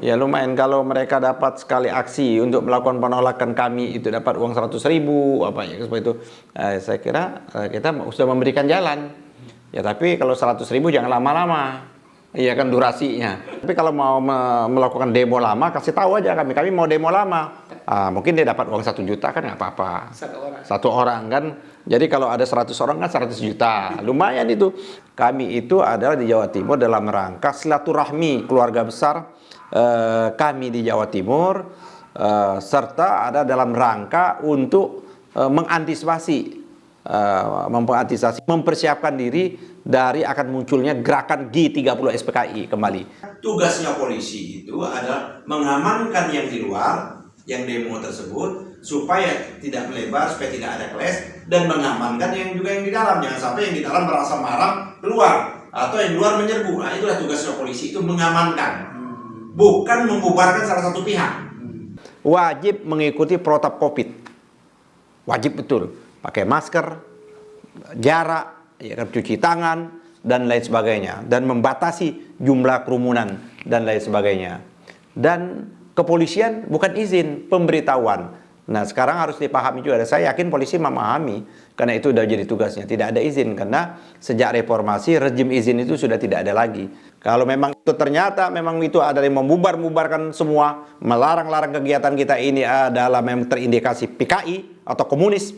Ya lumayan kalau mereka dapat sekali aksi untuk melakukan penolakan kami itu dapat uang 100.000 apa ya seperti itu. Saya kira kita sudah memberikan jalan. Ya tapi kalau 100.000 jangan lama-lama. Iya kan durasinya. Tapi kalau mau melakukan demo lama kasih tahu aja kami mau demo lama. Mungkin dia dapat uang 1 juta kan nggak apa-apa. Satu orang kan. Jadi kalau ada 100 orang kan 100 juta. Lumayan itu. Kami itu adalah di Jawa Timur dalam rangka silaturahmi keluarga besar kami di Jawa Timur, serta ada dalam rangka untuk mengantisipasi, mempersiapkan diri dari akan munculnya gerakan G30 SPKI kembali. Tugasnya polisi itu adalah mengamankan yang di luar, yang demo tersebut, supaya tidak melebar, supaya tidak ada clash, dan mengamankan yang juga yang di dalam. Jangan sampai yang di dalam merasa marah keluar, atau yang luar menyerbu. Nah itulah tugasnya polisi, itu mengamankan. Bukan membubarkan salah satu pihak. Wajib mengikuti protap COVID. Wajib betul. Pakai masker, jarak, ya kan, cuci tangan, dan lain sebagainya. Dan membatasi jumlah kerumunan, dan lain sebagainya. Dan kepolisian bukan izin, pemberitahuan. Nah sekarang harus dipahami juga. Saya yakin polisi memahami, karena itu sudah jadi tugasnya. Tidak ada izin, karena sejak reformasi, rejim izin itu sudah tidak ada lagi. Kalau memang itu ternyata memang itu ada yang membubarkan semua, melarang-larang kegiatan kita ini adalah memang terindikasi PKI atau komunis,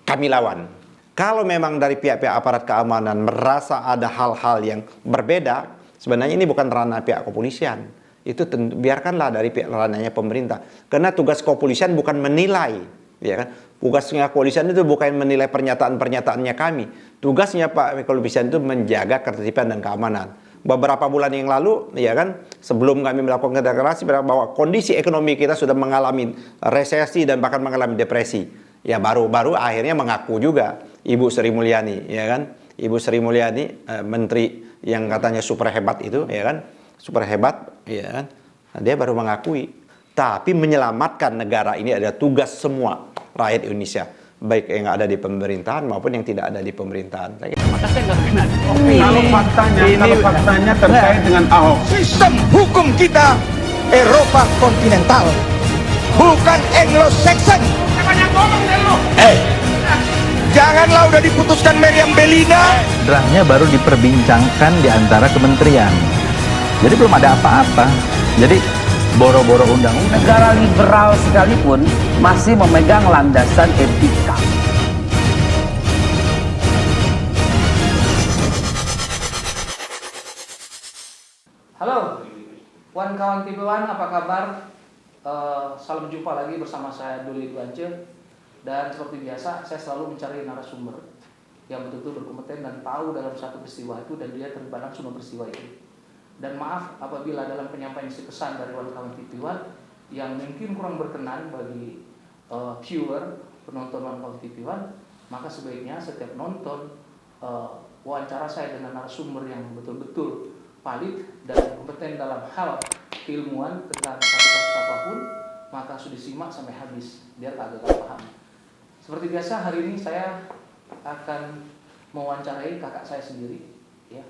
kami lawan. Kalau memang dari pihak-pihak aparat keamanan merasa ada hal-hal yang berbeda, sebenarnya ini bukan ranah pihak kepolisian. Itu biarkanlah dari pihak ranahnya pemerintah. Karena tugas kepolisian bukan menilai, ya kan? Tugasnya kepolisian itu bukan menilai pernyataan-pernyataannya kami. Tugasnya Pak kepolisian itu menjaga ketertiban dan keamanan. Beberapa bulan yang lalu, ya kan, sebelum kami melakukan deklarasi bahwa kondisi ekonomi kita sudah mengalami resesi dan bahkan mengalami depresi. Ya baru-baru akhirnya mengaku juga Ibu Sri Mulyani, ya kan, Ibu Sri Mulyani, menteri yang katanya super hebat itu, ya kan, super hebat, ya kan, dia baru mengakui. Tapi menyelamatkan negara ini adalah tugas semua rakyat Indonesia, baik yang ada di pemerintahan maupun yang tidak ada di pemerintahan. Maka saya nggak kena. Kalau faktanya terkait dengan Ahok. Sistem hukum kita Eropa kontinental, bukan Anglo-Saxon. Banyak ngomong deh lu. Janganlah udah diputuskan Meriam Bellina. Draftnya baru diperbincangkan di antara kementerian. Jadi belum ada apa-apa. Jadi boro-boro undang-undang. Negara liberal sekalipun masih memegang landasan etika. Halo, kawan TV1, apa kabar? Salam jumpa lagi bersama saya Duli Duance. Dan seperti biasa, saya selalu mencari narasumber yang betul-betul berkompeten dan tahu dalam satu peristiwa itu, dan dia terlibat langsung dalam peristiwa itu. Dan maaf apabila dalam penyampaian isi kesan dari kawan TV1 yang mungkin kurang berkenan bagi viewer, penonton kawan TV1, maka sebaiknya setiap nonton wawancara saya dengan narasumber yang betul-betul valid dan kompeten dalam hal keilmuan tentang satu kasus apapun, maka sudah disimak sampai habis biar agak paham. Seperti biasa hari ini saya akan mewawancarai kakak saya sendiri, ya.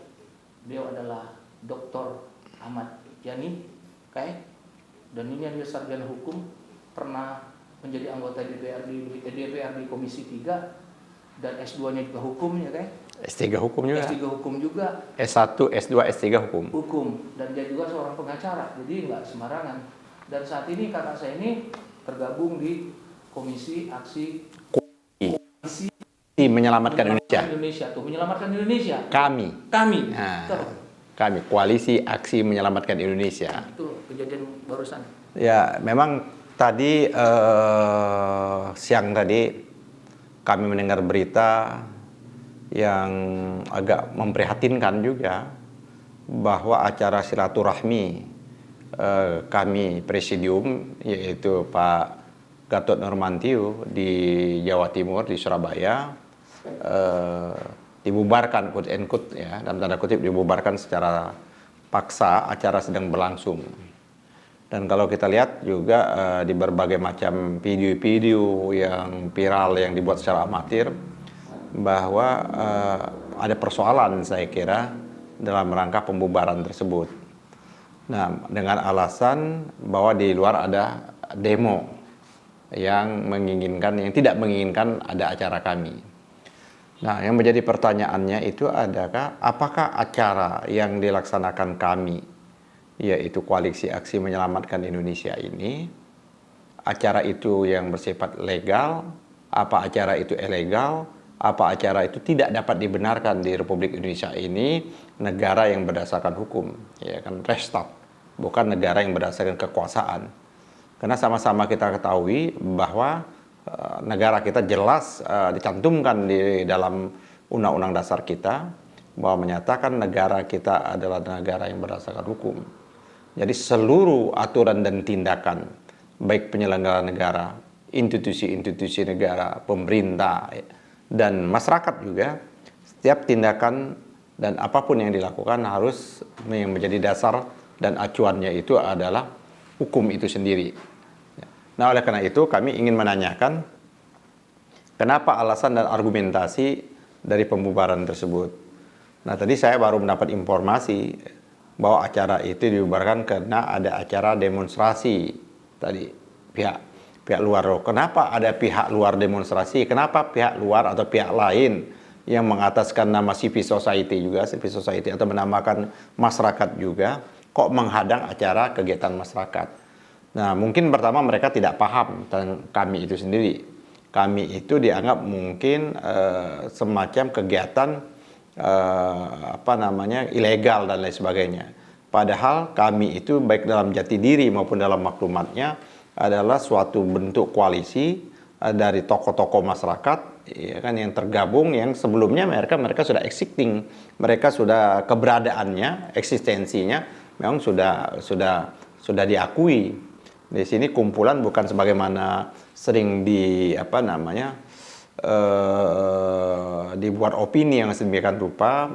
Beliau adalah Dr. Ahmad Yani, dan ini dia sarjana hukum, pernah menjadi anggota DPRD Komisi 3 dan S2-nya juga hukum, ya kan? S3 hukum juga. S3 hukum juga. S1, S2, S3 hukum. Hukum, dan dia juga seorang pengacara, jadi nggak sembarangan. Dan saat ini kakak saya ini tergabung di Komisi Aksi Menyelamatkan Indonesia. Menyelamatkan Indonesia. Kami. Nah, kami Koalisi Aksi Menyelamatkan Indonesia. Itu kejadian barusan. Ya, memang tadi siang tadi kami mendengar berita yang agak memprihatinkan juga, bahwa acara silaturahmi kami presidium, yaitu Pak Gatot Nurmantio di Jawa Timur, di Surabaya, dibubarkan, quote and quote, ya, dalam tanda kutip, dibubarkan secara paksa. Acara sedang berlangsung. Dan kalau kita lihat juga di berbagai macam video-video yang viral yang dibuat secara amatir, bahwa ada persoalan saya kira dalam rangka pembubaran tersebut. Nah, dengan alasan bahwa di luar ada demo yang tidak menginginkan ada acara kami. Nah, yang menjadi pertanyaannya itu apakah acara yang dilaksanakan kami, yaitu Koalisi Aksi Menyelamatkan Indonesia ini, acara itu yang bersifat legal, apa acara itu ilegal, apa acara itu tidak dapat dibenarkan di Republik Indonesia ini, negara yang berdasarkan hukum, ya kan, Rechtsstaat, bukan negara yang berdasarkan kekuasaan. Karena sama-sama kita ketahui bahwa negara kita jelas dicantumkan di dalam undang-undang dasar kita bahwa menyatakan negara kita adalah negara yang berdasarkan hukum. Jadi seluruh aturan dan tindakan baik penyelenggara negara, institusi-institusi negara, pemerintah dan masyarakat juga, setiap tindakan dan apapun yang dilakukan harus yang menjadi dasar dan acuannya itu adalah hukum itu sendiri. Nah, oleh karena itu kami ingin menanyakan kenapa alasan dan argumentasi dari pembubaran tersebut. Nah, tadi saya baru mendapat informasi bahwa acara itu dibubarkan karena ada acara demonstrasi tadi pihak luar. Kenapa ada pihak luar demonstrasi? Kenapa pihak luar atau pihak lain yang mengataskan nama civil society atau menamakan masyarakat juga kok menghadang acara kegiatan masyarakat? Nah, mungkin pertama mereka tidak paham tentang kami itu sendiri. Kami itu dianggap mungkin semacam kegiatan ilegal dan lain sebagainya. Padahal kami itu baik dalam jati diri maupun dalam maklumatnya adalah suatu bentuk koalisi dari tokoh-tokoh masyarakat, ya kan, yang tergabung, yang sebelumnya mereka sudah existing, mereka sudah keberadaannya, eksistensinya memang sudah diakui. Di sini kumpulan bukan sebagaimana sering dibuat opini yang sedemikian rupa,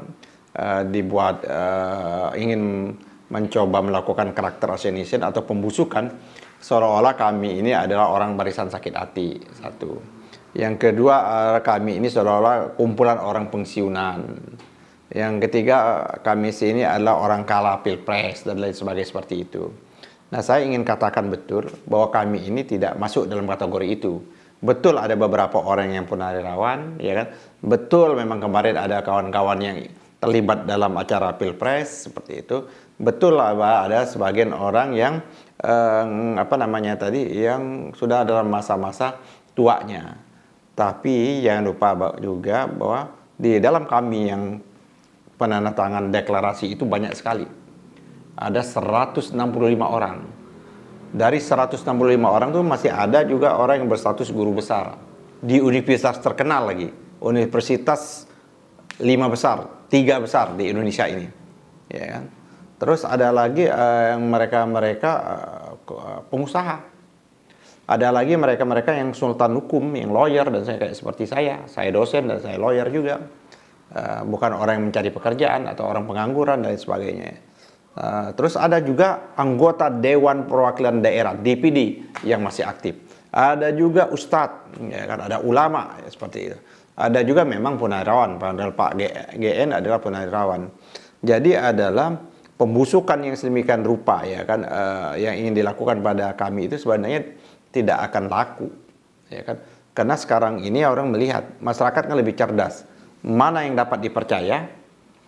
ingin mencoba melakukan karakter assassination atau pembusukan seolah-olah kami ini adalah orang barisan sakit hati, satu. Yang kedua, kami ini seolah-olah kumpulan orang pensiunan. Yang ketiga, kami sini adalah orang kalah pilpres dan lain sebagainya seperti itu. Nah, saya ingin katakan betul bahwa kami ini tidak masuk dalam kategori itu. Betul ada beberapa orang yang punahirawan, ya kan? Betul memang kemarin ada kawan-kawan yang terlibat dalam acara pilpres seperti itu. Betul lah ada sebagian orang yang yang sudah dalam masa-masa tuanya. Tapi jangan lupa juga bahwa di dalam kami yang penandatangan deklarasi itu banyak sekali. Ada 165 orang. Dari 165 orang itu masih ada juga orang yang berstatus guru besar di universitas terkenal lagi, universitas 5 besar, 3 besar di Indonesia ini, ya kan? Terus ada lagi yang mereka pengusaha. Ada lagi mereka yang sultan hukum, yang lawyer, dan saya kayak seperti saya dosen dan saya lawyer juga, bukan orang yang mencari pekerjaan atau orang pengangguran dan sebagainya. Terus ada juga anggota Dewan Perwakilan Daerah DPD yang masih aktif. Ada juga ustadz, ya kan, ada ulama, ya, seperti itu. Ada juga memang punahirawan, padahal Pak GN adalah punahirawan. Jadi adalah pembusukan yang sedemikian rupa, ya kan, yang ingin dilakukan pada kami itu sebenarnya tidak akan laku, ya kan. Karena sekarang ini orang melihat masyarakat kan lebih cerdas. Mana yang dapat dipercaya,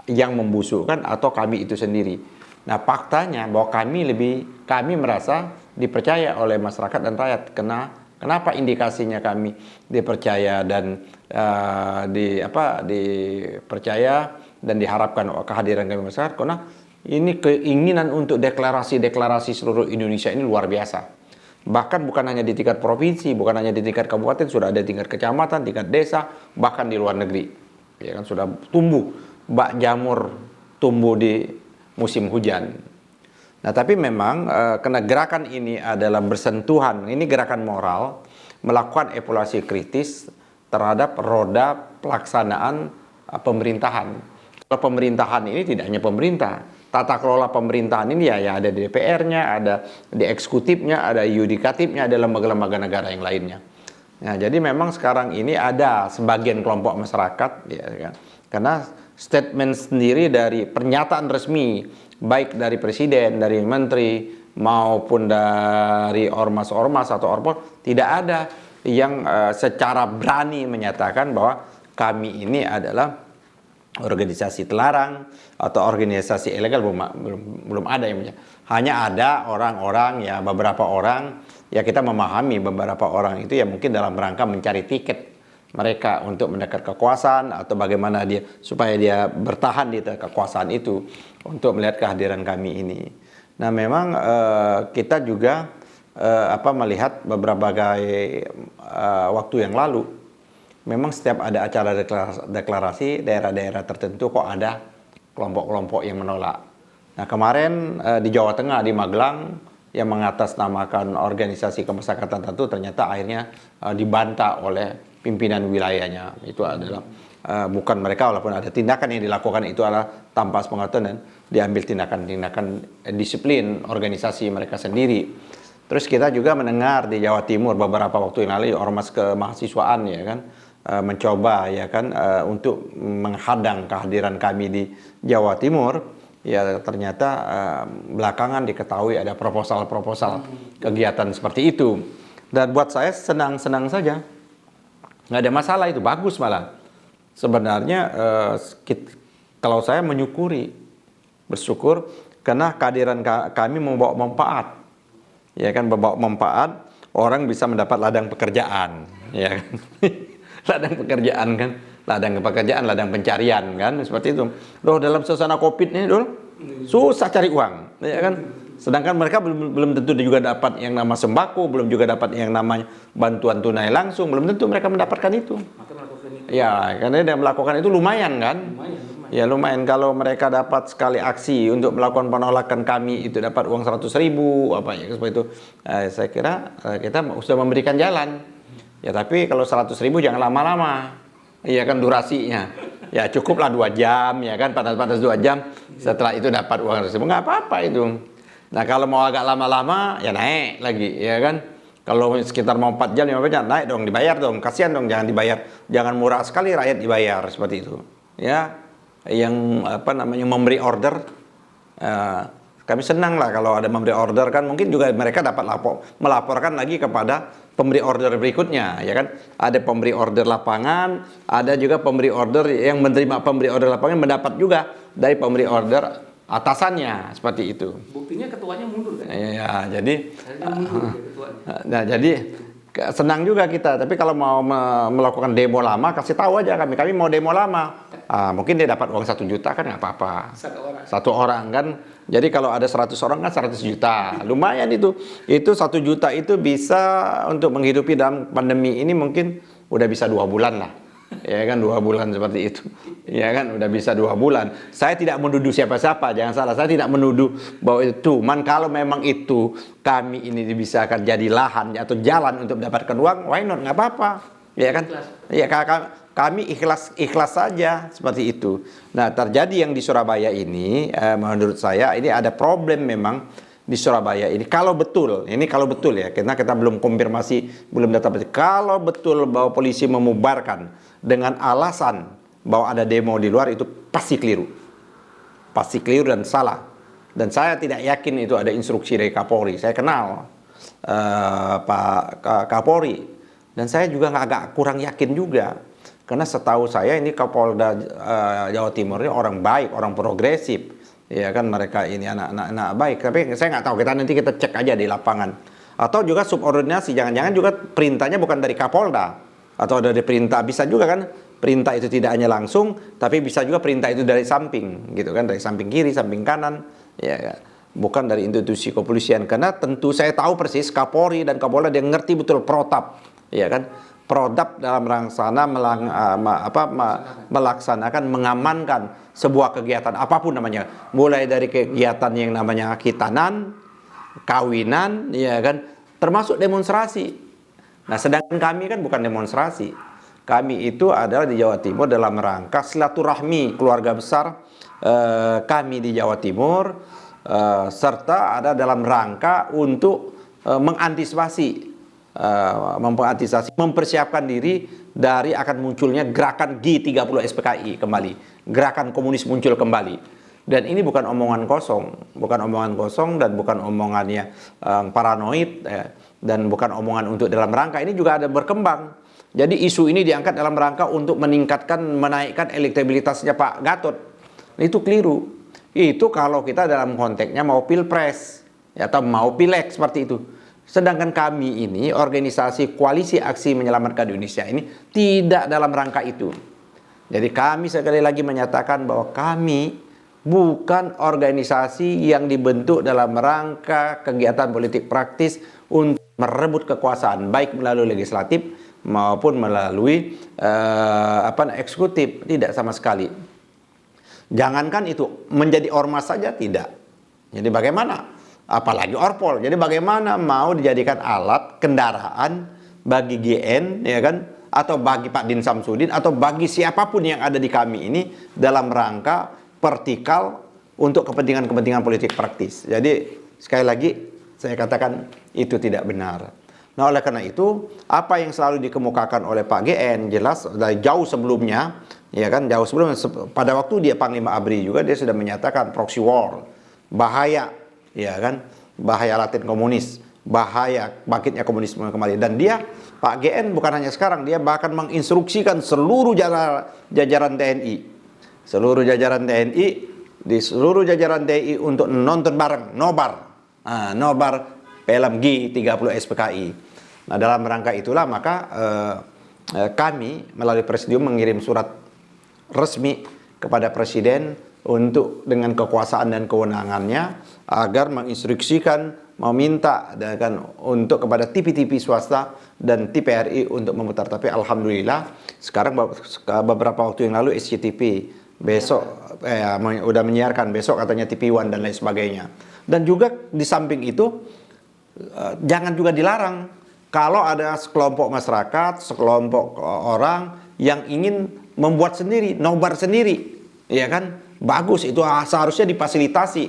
yang membusukkan atau kami itu sendiri. Nah, faktanya bahwa kami merasa dipercaya oleh masyarakat dan rakyat. Kenapa indikasinya kami dipercaya dan dipercaya dan diharapkan kehadiran kami masyarakat? Karena ini keinginan untuk deklarasi seluruh Indonesia ini luar biasa. Bahkan bukan hanya di tingkat provinsi, bukan hanya di tingkat kabupaten, sudah ada tingkat kecamatan, tingkat desa, bahkan di luar negeri. Ya kan, sudah tumbuh bak jamur tumbuh di musim hujan. Nah, tapi memang karena gerakan ini adalah bersentuhan, ini gerakan moral, melakukan evaluasi kritis terhadap roda pelaksanaan pemerintahan. Kalau pemerintahan ini tidak hanya pemerintah, tata kelola pemerintahan ini ya ada di DPR-nya, ada di eksekutifnya, ada yudikatifnya, ada lembaga-lembaga negara yang lainnya. Nah, jadi memang sekarang ini ada sebagian kelompok masyarakat, ya kan, karena statement sendiri dari pernyataan resmi baik dari presiden, dari menteri maupun dari ormas-ormas atau orpol, tidak ada yang secara berani menyatakan bahwa kami ini adalah organisasi terlarang atau organisasi ilegal. Belum ada yang hanya ada orang-orang, ya beberapa orang, ya kita memahami beberapa orang itu ya mungkin dalam rangka mencari tiket mereka untuk mendekat kekuasaan atau bagaimana dia supaya dia bertahan di kekuasaan itu untuk melihat kehadiran kami ini. Nah memang kita juga melihat beberapa waktu yang lalu, memang setiap ada acara deklarasi daerah-daerah tertentu kok ada kelompok-kelompok yang menolak. Nah kemarin di Jawa Tengah, di Magelang, yang mengatasnamakan organisasi kemasyarakatan tertentu ternyata akhirnya dibantah oleh pimpinan wilayahnya. Itu adalah bukan mereka, walaupun ada tindakan yang dilakukan itu adalah tanpa sepengetahuan dan diambil tindakan-tindakan disiplin organisasi mereka sendiri. Terus kita juga mendengar di Jawa Timur beberapa waktu yang lalu ormas kemahasiswaan ya kan mencoba ya kan untuk menghadang kehadiran kami di Jawa Timur. Ya ternyata belakangan diketahui ada proposal-proposal kegiatan seperti itu. Dan buat saya senang-senang saja, nggak ada masalah, itu bagus malah. Sebenarnya kalau saya menyukuri, bersyukur karena kehadiran kami membawa manfaat. Ya kan, membawa manfaat, orang bisa mendapat ladang pekerjaan, ya kan? Ladang pekerjaan kan, ladang pekerjaan, ladang pencarian kan, seperti itu. Loh dalam suasana Covid ini dulu susah cari uang, ya kan? Sedangkan mereka belum tentu juga dapat yang nama sembako, belum juga dapat yang namanya bantuan tunai langsung, belum tentu mereka mendapatkan itu. Ya, karena dia melakukan itu lumayan kan? Ya lumayan, kalau mereka dapat sekali aksi untuk melakukan penolakan kami itu dapat uang 100.000 apa ya seperti itu. Saya kira kita sudah memberikan jalan. Ya tapi kalau 100.000 jangan lama-lama. Iya kan durasinya. Ya cukuplah 2 jam ya kan, panas-panas 2 jam. Setelah itu dapat uang 100.000, nggak apa-apa itu. Nah kalau mau agak lama-lama ya naik lagi ya kan. Kalau sekitar mau 4 jam 5 jam naik dong, dibayar dong. Kasihan dong, jangan dibayar. Jangan murah sekali rakyat dibayar seperti itu. Ya. Yang memberi order, kami senang lah kalau ada memberi order kan, mungkin juga mereka dapat melaporkan lagi kepada pemberi order berikutnya ya kan. Ada pemberi order lapangan, ada juga pemberi order yang menerima pemberi order lapangan mendapat juga dari pemberi order atasannya, seperti itu. Buktinya ketuanya mundur kan? Ya jadi Nah, jadi senang juga kita. Tapi kalau mau melakukan demo lama, kasih tahu aja kami mau demo lama. Mungkin dia dapat uang 1 juta kan nggak apa-apa. Satu orang kan. Jadi kalau ada 100 orang kan 100 juta. Lumayan itu. Itu 1 juta itu bisa untuk menghidupi dalam pandemi ini mungkin udah bisa 2 bulan lah. Ya kan 2 bulan seperti itu. Ya kan udah bisa 2 bulan. Saya tidak menuduh siapa-siapa, jangan salah. Saya tidak menuduh bahwa itu. Kalau memang itu kami ini bisa akan jadi lahan atau jalan untuk mendapatkan uang, why not? Nggak apa-apa. Ya kan? Ya kami ikhlas saja seperti itu. Nah, terjadi yang di Surabaya ini menurut saya ini ada problem memang di Surabaya ini. Kalau betul ya, karena kita belum konfirmasi, belum data betul. Kalau betul bahwa polisi memubarkan dengan alasan bahwa ada demo di luar, itu pasti keliru. Pasti keliru dan salah. Dan saya tidak yakin itu ada instruksi dari Kapolri. Saya kenal Pak Kapolri. Dan saya juga agak kurang yakin juga. Karena setahu saya ini Kapolda Jawa Timur ini orang baik, orang progresif. Ya kan mereka ini anak-anak baik. Tapi saya nggak tahu, nanti kita cek aja di lapangan. Atau juga subordinasi, jangan-jangan juga perintahnya bukan dari Kapolda. Atau dari perintah, bisa juga kan. Perintah itu tidak hanya langsung, tapi bisa juga perintah itu dari samping. Gitu kan, dari samping kiri, samping kanan. Ya, bukan dari institusi kepolisian. Karena tentu saya tahu persis Kapolri dan Kapolda dia ngerti betul protap. Ya kan, prodap dalam rangsana melaksanakan, mengamankan sebuah kegiatan apapun namanya, mulai dari kegiatan yang namanya khitanan, kawinan, ya kan, termasuk demonstrasi. Nah, sedangkan kami kan bukan demonstrasi. Kami itu adalah di Jawa Timur dalam rangka silaturahmi keluarga besar kami di Jawa Timur, serta ada dalam rangka untuk mengantisipasi mengantisipasi, mempersiapkan diri dari akan munculnya gerakan G30 SPKI kembali, gerakan komunis muncul kembali. Dan ini bukan omongan kosong, dan bukan omongannya paranoid, dan bukan omongan untuk dalam rangka, ini juga ada berkembang. Jadi isu ini diangkat dalam rangka untuk menaikkan elektabilitasnya Pak Gatot. Itu keliru. Itu kalau kita dalam konteksnya mau pilpres atau mau pileg seperti itu. Sedangkan kami ini organisasi Koalisi Aksi Menyelamatkan Indonesia ini tidak dalam rangka itu. Jadi kami sekali lagi menyatakan bahwa kami bukan organisasi yang dibentuk dalam rangka kegiatan politik praktis untuk merebut kekuasaan, baik melalui legislatif maupun melalui eksekutif, tidak sama sekali. Jangankan itu, menjadi ormas saja tidak. Jadi bagaimana? Apalagi orpol. Jadi bagaimana mau dijadikan alat kendaraan bagi GN, ya kan? Atau bagi Pak Din Samsudin atau bagi siapapun yang ada di kami ini dalam rangka vertikal untuk kepentingan-kepentingan politik praktis. Jadi sekali lagi saya katakan itu tidak benar. Nah, oleh karena itu apa yang selalu dikemukakan oleh Pak GN jelas dari jauh sebelumnya, ya kan, jauh sebelumnya, pada waktu dia Panglima ABRI juga dia sudah menyatakan proxy war, bahaya, ya kan, bahaya laten komunis, bahaya bangkitnya komunisme kembali. Dan dia Pak GN bukan hanya sekarang, dia bahkan menginstruksikan seluruh jajaran TNI. Seluruh jajaran TNI untuk nonton bareng nobar film G30 SPKI. Nah, dalam rangka itulah maka kami melalui Presidium mengirim surat resmi kepada Presiden untuk dengan kekuasaan dan kewenangannya agar menginstruksikan, meminta untuk kepada TV-TV swasta dan TVRI untuk memutar. Tapi alhamdulillah sekarang beberapa waktu yang lalu SCTV besok udah menyiarkan, besok katanya TV One dan lain sebagainya. Dan juga di samping itu jangan juga dilarang kalau ada sekelompok masyarakat, sekelompok orang yang ingin membuat sendiri, nobar sendiri, ya kan? Bagus, itu seharusnya difasilitasi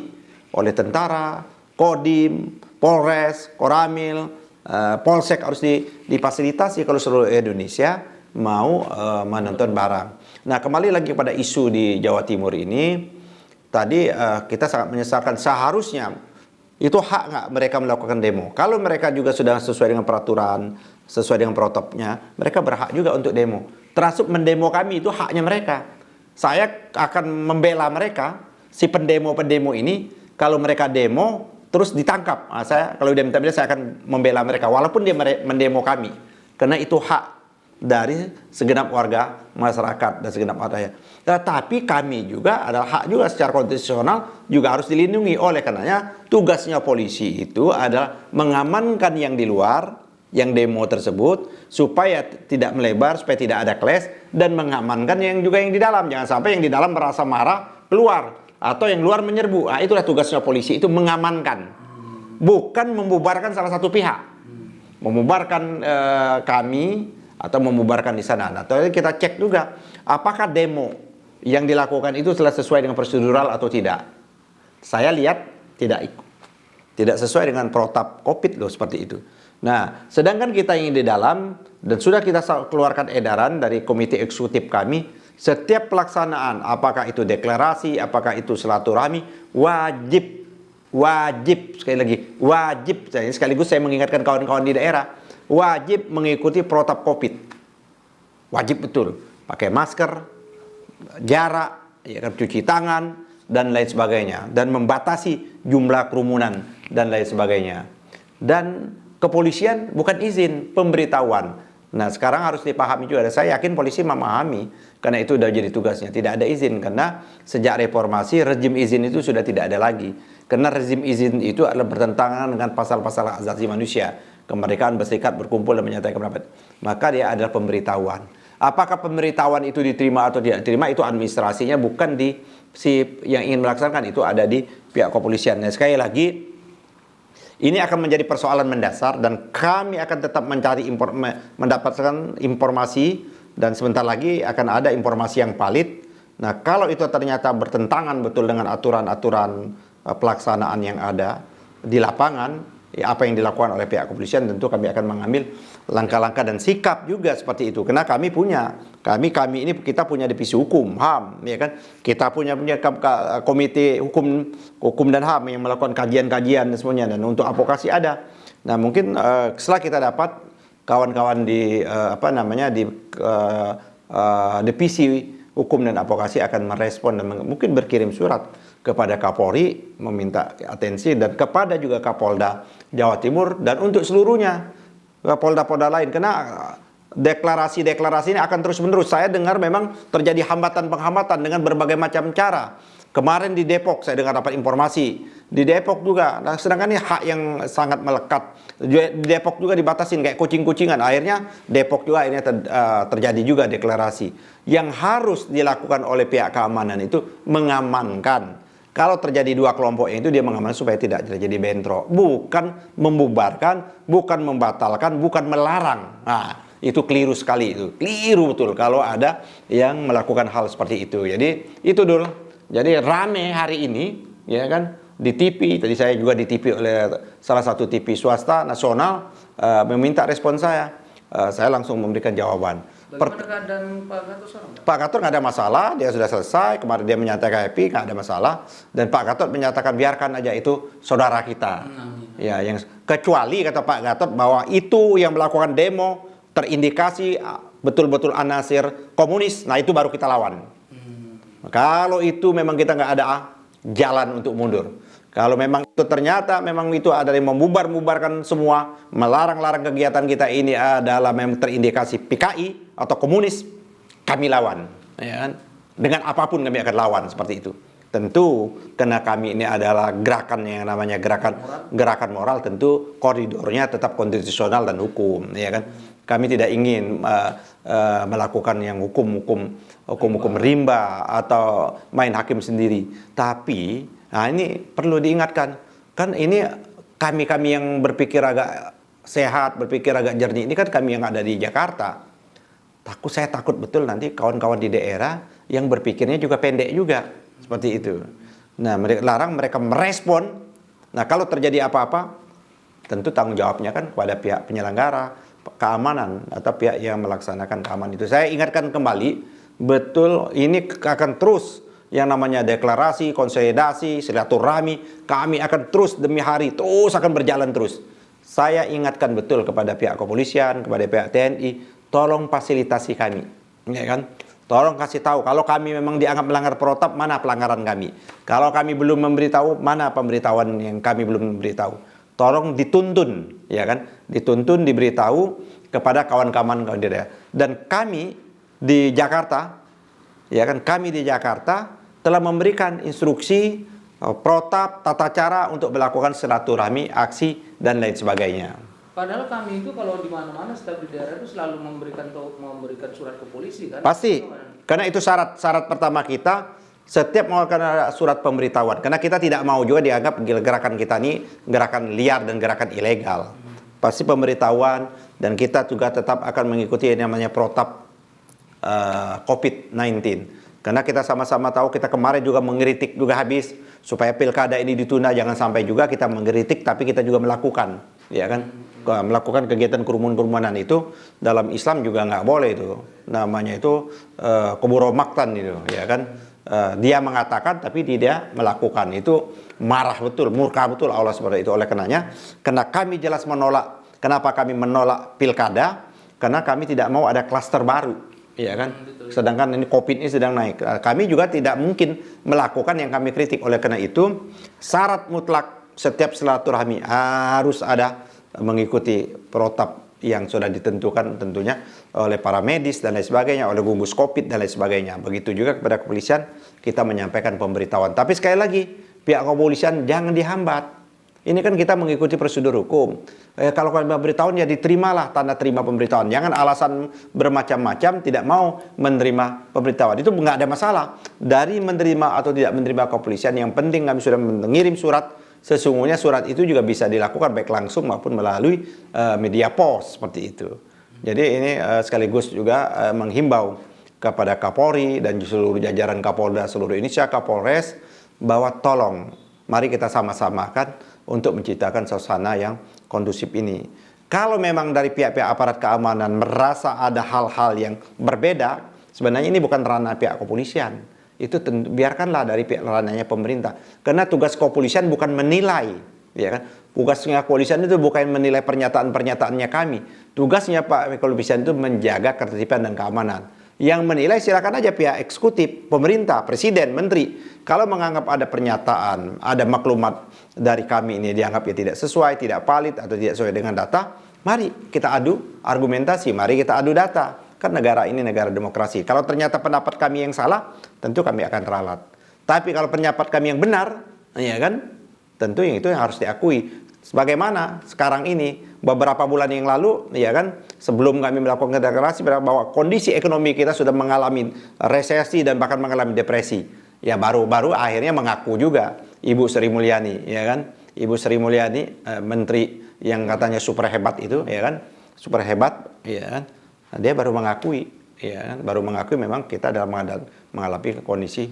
oleh tentara, Kodim, Polres, Koramil, Polsek, harus difasilitasi kalau seluruh Indonesia mau menonton barang. Nah, kembali lagi pada isu di Jawa Timur ini, tadi kita sangat menyesalkan, seharusnya itu hak nggak mereka melakukan demo. Kalau mereka juga sudah sesuai dengan peraturan, sesuai dengan protapnya, mereka berhak juga untuk demo. Termasuk mendemo kami, itu haknya mereka. Saya akan membela mereka, si pendemo-pendemo ini, kalau mereka demo, terus ditangkap. Nah, kalau dia minta bela, saya akan membela mereka, walaupun dia mendemo kami. Karena itu hak dari segenap warga masyarakat dan segenap warga. Tetapi kami juga adalah hak juga secara konstitusional juga harus dilindungi. Oleh karenanya tugasnya polisi itu adalah mengamankan yang di luar, yang demo tersebut, supaya tidak melebar, supaya tidak ada clash, dan mengamankan yang juga yang di dalam. Jangan sampai yang di dalam merasa marah keluar, atau yang luar menyerbu. Nah, itulah tugasnya polisi, itu mengamankan, bukan membubarkan salah satu pihak, membubarkan kami atau membubarkan di sana. Nah, kita cek juga apakah demo yang dilakukan itu telah sesuai dengan prosedural atau tidak. Saya lihat tidak sesuai dengan protap COVID loh, seperti itu. Nah, sedangkan kita yang di dalam, dan sudah kita keluarkan edaran dari komite eksekutif kami, setiap pelaksanaan, apakah itu deklarasi, apakah itu silaturahmi, wajib, sekali lagi, wajib, sekaligus saya mengingatkan kawan-kawan di daerah, wajib mengikuti protap COVID. Wajib betul, pakai masker, jarak, ya kan, cuci tangan, dan lain sebagainya, dan membatasi jumlah kerumunan dan lain sebagainya. Dan kepolisian bukan izin, pemberitahuan. Nah, sekarang harus dipahami juga. Saya yakin polisi memahami, karena itu sudah jadi tugasnya. Tidak ada izin, karena sejak reformasi rezim izin itu sudah tidak ada lagi. Karena rezim izin itu adalah bertentangan dengan pasal-pasal hak asasi manusia, kemerdekaan berserikat, berkumpul, dan menyatakan pendapat. Maka dia adalah pemberitahuan. Apakah pemberitahuan itu diterima atau tidak diterima, itu administrasinya, bukan di si yang ingin melaksanakan, itu ada di pihak kepolisian. Nah, sekali lagi, ini akan menjadi persoalan mendasar, dan kami akan tetap mencari mendapatkan informasi, dan sebentar lagi akan ada informasi yang valid. Nah, kalau itu ternyata bertentangan betul dengan aturan-aturan pelaksanaan yang ada di lapangan, ya, apa yang dilakukan oleh pihak kepolisian, tentu kami akan mengambil langkah-langkah dan sikap juga seperti itu. Karena kami ini kita punya divisi hukum, HAM, ya kan? Kita punya komite hukum dan HAM yang melakukan kajian-kajian dan semuanya, dan untuk advokasi ada. Nah, mungkin setelah kita dapat kawan-kawan di divisi hukum dan advokasi akan merespon dan mungkin berkirim surat kepada Kapolri meminta atensi, dan kepada juga Kapolda Jawa Timur dan untuk seluruhnya Polda-polda lain, karena deklarasi-deklarasi ini akan terus-menerus. Saya dengar memang terjadi hambatan-penghambatan dengan berbagai macam cara. Kemarin di Depok saya dengar dapat informasi, di Depok juga. Nah, sedangkan ini hak yang sangat melekat. Di Depok juga dibatasin kayak kucing-kucingan. Akhirnya Depok juga akhirnya terjadi juga deklarasi. Yang harus dilakukan oleh pihak keamanan itu mengamankan. Kalau terjadi dua kelompok itu dia mengamankan supaya tidak terjadi bentrok, bukan membubarkan, bukan membatalkan, bukan melarang. Nah, itu keliru sekali, itu keliru betul kalau ada yang melakukan hal seperti itu. Jadi itu dulu. Jadi rame hari ini, ya kan, di TV. Tadi saya juga di TV oleh salah satu TV swasta nasional meminta respon saya. Saya langsung memberikan jawaban. Bagaimana keadaan Pak Gatot sekarang? Pak Gatot nggak ada masalah, dia sudah selesai. Kemarin dia menyatakan happy, nggak ada masalah. Dan Pak Gatot menyatakan biarkan aja itu saudara kita. Ya, yang kecuali kata Pak Gatot bahwa itu yang melakukan demo terindikasi betul-betul anasir komunis, nah itu baru kita lawan. Kalau itu memang kita nggak ada jalan untuk mundur. Kalau memang itu ternyata memang itu ada yang membubarkan semua, melarang-larang kegiatan kita ini adalah memang terindikasi PKI atau komunis, kami lawan, ya kan? Dengan apapun kami akan lawan seperti itu. Tentu karena kami ini adalah gerakan yang namanya gerakan moral, tentu koridornya tetap konstitusional dan hukum, ya kan? Kami tidak ingin melakukan yang hukum rimba atau main hakim sendiri. Tapi nah ini perlu diingatkan, kan ini kami yang berpikir agak sehat, berpikir agak jernih, ini kan kami yang ada di Jakarta. Saya takut betul nanti kawan-kawan di daerah yang berpikirnya juga pendek juga, seperti itu. Nah, mereka merespon. Nah, kalau terjadi apa-apa, tentu tanggung jawabnya kan kepada pihak penyelenggara keamanan atau pihak yang melaksanakan keamanan itu. Saya ingatkan kembali, betul ini akan terus yang namanya deklarasi, konsolidasi, silaturahmi, kami akan terus demi hari, terus akan berjalan terus. Saya ingatkan betul kepada pihak kepolisian, kepada pihak TNI, tolong fasilitasi kami, ya kan? Tolong kasih tahu, kalau kami memang dianggap melanggar protap, mana pelanggaran kami. Kalau kami belum memberitahu, mana pemberitahuan yang kami belum memberitahu. Tolong dituntun, ya kan? Dituntun, diberitahu kepada kawan-kawan di daerah. Dan kami di Jakarta, ya kan? Kami di Jakarta telah memberikan instruksi, protap, tata cara untuk melakukan silaturahmi, aksi, dan lain sebagainya. Padahal kami itu kalau di mana-mana setiap di daerah itu selalu memberikan surat ke polisi kan? Pasti, karena itu syarat pertama kita. Setiap mau ada surat pemberitahuan, karena kita tidak mau juga dianggap gerakan kita ini gerakan liar dan gerakan ilegal. Pasti pemberitahuan, dan kita juga tetap akan mengikuti yang namanya protap COVID-19. Karena kita sama-sama tahu, kita kemarin juga mengkritik juga habis supaya pilkada ini ditunda, jangan sampai juga kita mengkritik tapi kita juga melakukan, ya kan? Melakukan kegiatan kerumunan itu dalam Islam juga nggak boleh itu. Namanya itu kuburomaktan itu, ya kan? Dia mengatakan tapi tidak melakukan, itu marah betul, murka betul Allah seperti itu. Oleh karenanya, karena kami jelas menolak. Kenapa kami menolak pilkada? Karena kami tidak mau ada klaster baru, ya kan? Sedangkan ini COVID ini sedang naik. Kami juga tidak mungkin melakukan yang kami kritik. Oleh karena itu, syarat mutlak setiap silaturahmi harus ada mengikuti protap yang sudah ditentukan tentunya oleh para medis dan lain sebagainya, oleh gugus COVID dan lain sebagainya. Begitu juga kepada kepolisian, kita menyampaikan pemberitahuan. Tapi sekali lagi, pihak kepolisian jangan dihambat. Ini kan kita mengikuti prosedur hukum. Kalau kalian memberitahuan ya diterimalah tanda terima pemberitahuan. Jangan alasan bermacam-macam tidak mau menerima pemberitahuan. Itu nggak ada masalah. Dari menerima atau tidak menerima kepolisian, yang penting kami sudah mengirim surat. Sesungguhnya surat itu juga bisa dilakukan baik langsung maupun melalui media pos seperti itu. Jadi ini sekaligus juga menghimbau kepada Kapolri dan seluruh jajaran Kapolda seluruh Indonesia, Kapolres, bahwa tolong mari kita sama-sama kan untuk menciptakan suasana yang kondusif ini. Kalau memang dari pihak-pihak aparat keamanan merasa ada hal-hal yang berbeda, sebenarnya ini bukan ranah pihak kepolisian. Itu biarkanlah dari pihak ranahnya pemerintah. Karena tugas kepolisian bukan menilai, ya kan? Tugasnya kepolisian itu bukan menilai pernyataan-pernyataannya kami. Tugasnya Pak kepolisian itu menjaga ketertiban dan keamanan. Yang menilai silakan aja pihak eksekutif, pemerintah, presiden, menteri. Kalau menganggap ada pernyataan, ada maklumat dari kami ini dianggap ya tidak sesuai, tidak valid atau tidak sesuai dengan data, mari kita adu argumentasi, mari kita adu data. Kan negara ini negara demokrasi. Kalau ternyata pendapat kami yang salah, tentu kami akan ralat. Tapi kalau pendapat kami yang benar, ya kan, tentu yang itu yang harus diakui. Sebagaimana sekarang ini, beberapa bulan yang lalu, ya kan, sebelum kami melakukan deklarasi bahwa kondisi ekonomi kita sudah mengalami resesi dan bahkan mengalami depresi. Ya baru-baru akhirnya mengaku juga Ibu Sri Mulyani, ya kan, Ibu Sri Mulyani, menteri yang katanya super hebat itu, ya kan, super hebat, ya kan, dia baru mengakui, ya kan, baru mengakui memang kita dalam mengalami kondisi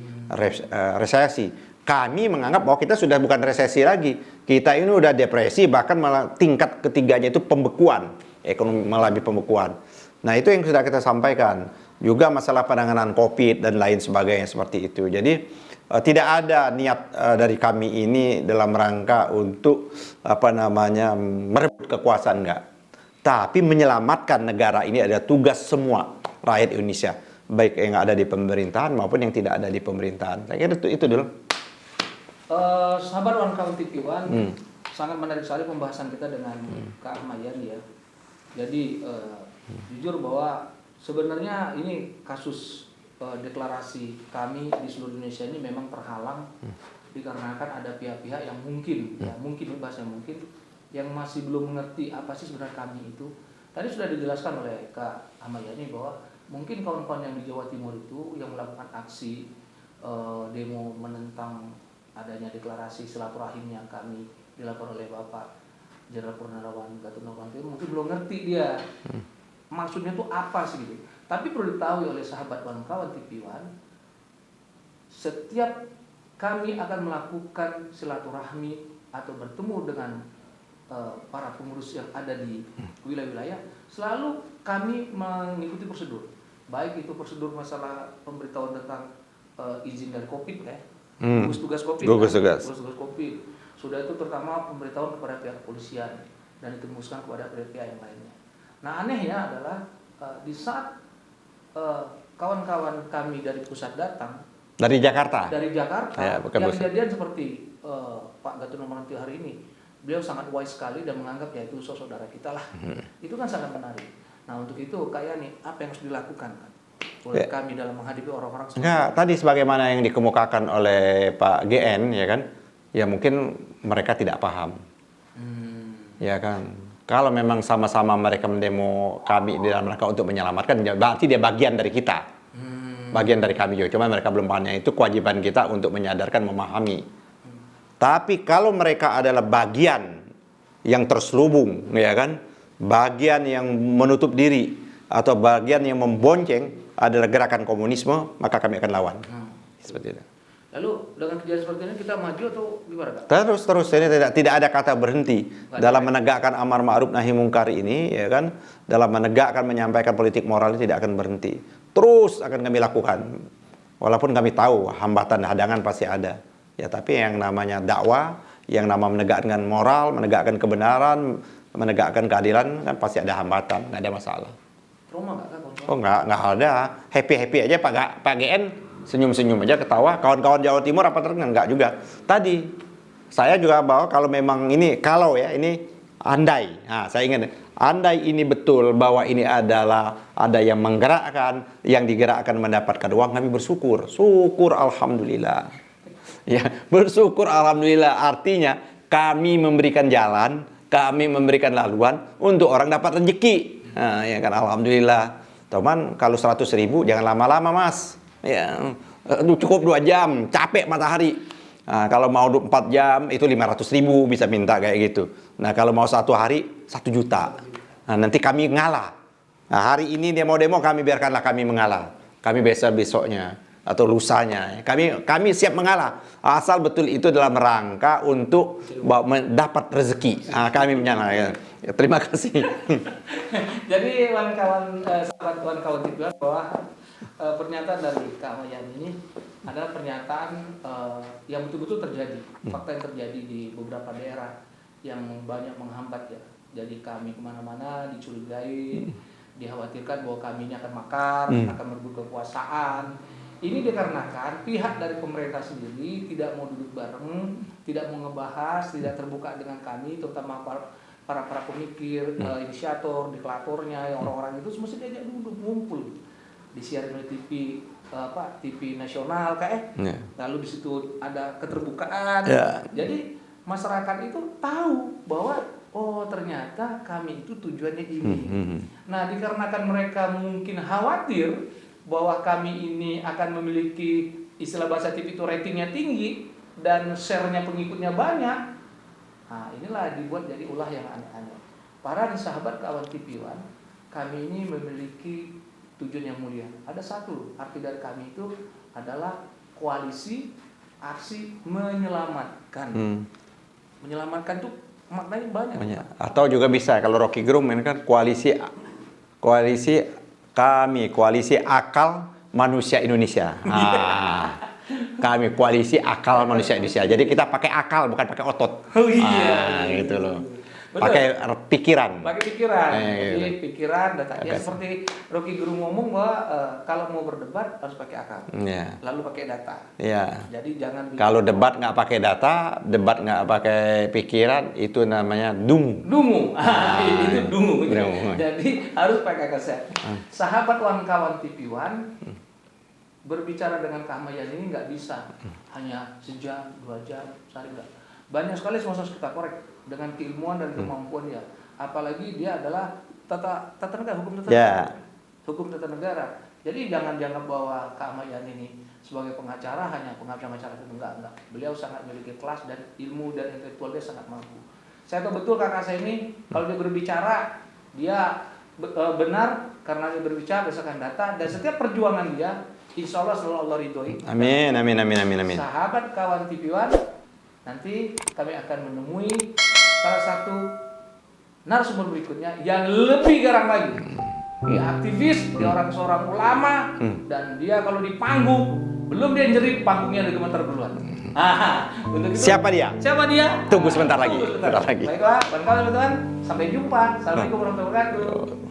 resesi. Kami menganggap bahwa kita sudah bukan resesi lagi. Kita ini udah depresi, bahkan malah tingkat ketiganya itu pembekuan. Ekonomi mengalami pembekuan. Nah itu yang sudah kita sampaikan. Juga masalah penanganan COVID dan lain sebagainya seperti itu. Jadi tidak ada niat dari kami ini dalam rangka untuk merebut kekuasaan, enggak. Tapi menyelamatkan negara ini adalah tugas semua rakyat Indonesia. Baik yang ada di pemerintahan maupun yang tidak ada di pemerintahan. Saya kira itu dulu. Sahabat One Kawan TV One, sangat menarik sekali pembahasan kita dengan Kak Ahmad Yani ya. Jadi jujur bahwa sebenarnya ini kasus deklarasi kami di seluruh Indonesia ini memang terhalang dikarenakan ada pihak-pihak yang mungkin bahasa mungkin yang masih belum mengerti apa sih sebenarnya kami itu. Tadi sudah dijelaskan oleh Kak Ahmad Yani bahwa mungkin kawan-kawan yang di Jawa Timur itu yang melakukan aksi demo menentang adanya deklarasi silaturahim yang kami dilakukan oleh Bapak Jenderal Purnawirawan Gatot Nurmantio mungkin belum ngerti dia maksudnya itu apa sih gitu. Tapi perlu diketahui oleh sahabat kawan TV One, setiap kami akan melakukan silaturahmi atau bertemu dengan para pengurus yang ada di wilayah-wilayah, selalu kami mengikuti prosedur. Baik itu prosedur masalah pemberitahuan tentang izin dari COVID ya. Gugus tugas COVID. Gugus tugas COVID. Sudah itu terutama pemberitahuan kepada pihak kepolisian dan ditembuskan kepada pihak yang lainnya. Nah anehnya adalah di saat kawan-kawan kami dari pusat datang dari Jakarta ya, yang kejadian seperti Pak Gatot Nurmantio hari ini, beliau sangat wise sekali dan menganggap ya itu saudara kita lah. Itu kan sangat menarik. Nah untuk itu Kak Yani, apa yang harus dilakukan oleh kami dalam menghadapi orang-orang seperti itu? Tadi sebagaimana yang dikemukakan oleh Pak GN, ya kan, ya mungkin mereka tidak paham, ya kan. Kalau memang sama-sama mereka mendemo kami di dalam rangka untuk menyelamatkan, berarti dia bagian dari kita, bagian dari kami juga. Cuma mereka belum pahamnya, itu kewajiban kita untuk menyadarkan, memahami. Tapi kalau mereka adalah bagian yang terselubung, ya kan, bagian yang menutup diri atau bagian yang membonceng adalah gerakan komunisme, maka kami akan lawan. Seperti itu. Lalu dengan kejadian seperti ini kita maju atau gimana, Kak? Terus ini tidak ada kata berhenti dalam menegakkan amar ma'ruf nahi mungkar ini, ya kan? Dalam menegakkan menyampaikan politik moral ini tidak akan berhenti. Terus akan kami lakukan. Walaupun kami tahu hambatan hadangan pasti ada. Ya, tapi yang namanya dakwah, yang namanya menegakkan moral, menegakkan kebenaran, menegakkan keadilan kan pasti ada hambatan, nggak ada masalah. Trauma nggak, Kak? Oh nggak ada. Happy aja Pak GN. Senyum-senyum aja, ketawa. Kawan-kawan Jawa Timur apa terkenal? Enggak juga. Tadi saya juga bahwa kalau memang ini, kalau ya ini andai, saya ingat, andai ini betul bahwa ini adalah ada yang menggerakkan, yang digerakkan mendapatkan uang, kami bersyukur. Syukur alhamdulillah. Ya, bersyukur alhamdulillah artinya kami memberikan jalan, kami memberikan laluan untuk orang dapat rezeki. Nah, ya kan alhamdulillah. Teman, kalau 100.000 jangan lama-lama, Mas. Ya, cukup 2 jam, capek matahari. Nah, kalau mau 4 jam itu 500.000 bisa minta kayak gitu. Nah, kalau mau 1 hari 1 juta. Nah, nanti kami ngalah. Nah, hari ini demo-demo kami biarkanlah kami mengalah. Kami besoknya. atau lusanya. Kami siap mengalah asal betul itu dalam rangka untuk mendapat rezeki. Kami menyala. Terima kasih. Jadi kawan-kawan, sahabat kawan-kawan TV One, bahwa pernyataan dari Kak Mayan ini adalah pernyataan yang betul-betul terjadi, fakta yang terjadi di beberapa daerah yang banyak menghambat ya. Jadi kami kemana-mana dicurigai, dikhawatirkan bahwa kami ini akan makar, akan merebut kekuasaan. Ini dikarenakan pihak dari pemerintah sendiri tidak mau duduk bareng, tidak mau ngebahas, tidak terbuka dengan kami, terutama para pemikir, inisiator, deklatornya, orang-orang itu semestinya diajak duduk ngumpul, disiarin oleh TV nasional lalu di situ ada keterbukaan. Jadi masyarakat itu tahu bahwa oh ternyata kami itu tujuannya ini. Nah dikarenakan mereka mungkin khawatir bahwa kami ini akan memiliki istilah bahasa TV itu ratingnya tinggi dan share-nya pengikutnya banyak. Nah inilah dibuat jadi ulah yang aneh-aneh. Para sahabat kawan TV One, kami ini memiliki tujuan yang mulia. Ada satu, arti dari kami itu adalah koalisi aksi menyelamatkan. Menyelamatkan itu maknanya banyak. Atau juga bisa kalau Rocky Gerung ini kan koalisi akal manusia Indonesia. Kami koalisi akal manusia Indonesia. Jadi kita pakai akal bukan pakai otot. Oh iya. Gitu loh. Betul. Pakai pikiran. Pakai pikiran. Gitu. Jadi pikiran, data. Ya seperti Rocky Gerung ngomong bahwa kalau mau berdebat harus pakai akal. Lalu pakai data. Jadi jangan kalau debat nggak pakai data, debat nggak pakai pikiran, itu namanya dungu. Itu dungu. Jadi harus pakai akal. Sahabat kawan TV One berbicara dengan Kak Mayan ini nggak bisa hanya sejam, 2 jam, sehari enggak. Banyak sekali semua harus kita korek dengan keilmuan dan kemampuan dia. Apalagi dia adalah tata negara, hukum tata negara. Jadi jangan dianggap bahwa Kak Mayan ini sebagai pengacara hanya pengacara itu enggak. Beliau sangat memiliki kelas dan ilmu dan intelektual dia sangat mampu. Saya tahu betul kakak saya ini kalau dia berbicara dia benar karena dia berbicara berdasarkan data dan setiap perjuangan dia insya Allah selalu Allah ridhoi. Amin. Sahabat kawan TV One, nanti kami akan menemui salah satu narasumber berikutnya yang lebih garang lagi. Dia aktivis, dia seorang ulama, dan dia kalau di panggung belum dia jerit panggungnya ada gemetar duluan. Untuk itu, Siapa dia? Tunggu sebentar lagi. Baiklah, teman-teman, sampai jumpa. Assalamualaikum warahmatullahi wabarakatuh.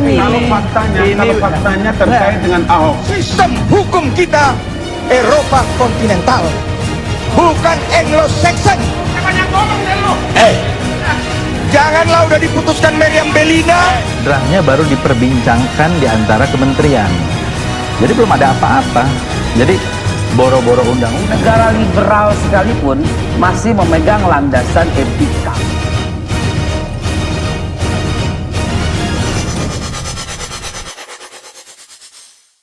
Kalau faktanya terkait dengan Ahok. Sistem hukum kita Eropa kontinental, bukan Anglo-Saxon. Janganlah udah diputuskan Meriam Bellina. Draftnya baru diperbincangkan di antara kementerian. Jadi belum ada apa-apa. Jadi boro-boro undang-undang. Negara liberal sekalipun masih memegang landasan etika.